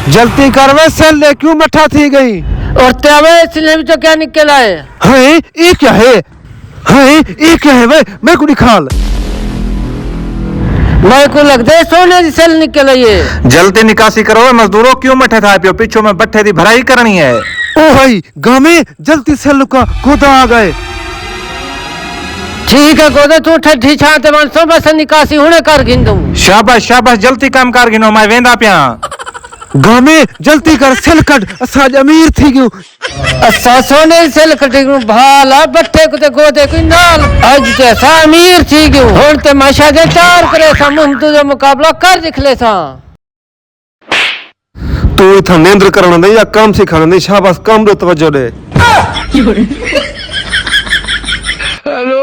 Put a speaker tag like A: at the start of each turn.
A: जल्दी कर वे सेल ले क्यों मठा थी गई
B: और तेवे इसलिए भी तो क्या निकला है
A: ये क्या है ये क्या है वे मैं को निकाल
B: मैं को लग दे सोने की सेल निकल ये
C: जल्दी निकासी करो मजदूरों क्यों मठे था पियो पीछो में बट्ठे की भराई करनी है।
A: ओ भाई गाँव में जल्दी सेल का गोदा आ गए।
B: ठीक है गोदा तू ठठी छाते मन सो बस निकासी हुने कर गिंदू।
C: शाबाश शाबाश जल्दी काम कर गिनो मैं वेंदा पिया
A: गाँव में जल्दी कर सेल कट असा अमीर थी क्यों
B: असा सोने सेल कटे भाला बट्ठे को ते गोदे को नाल आज ते सा अमीर थी क्यों हुन ते माशा दे चार करे सा मुंतु जो मुकाबला कर दिखले सा
A: तू इथा नेंद्र करना नहीं या काम सिखाना नहीं शाबाश काम रो तवज्जो दे। हेलो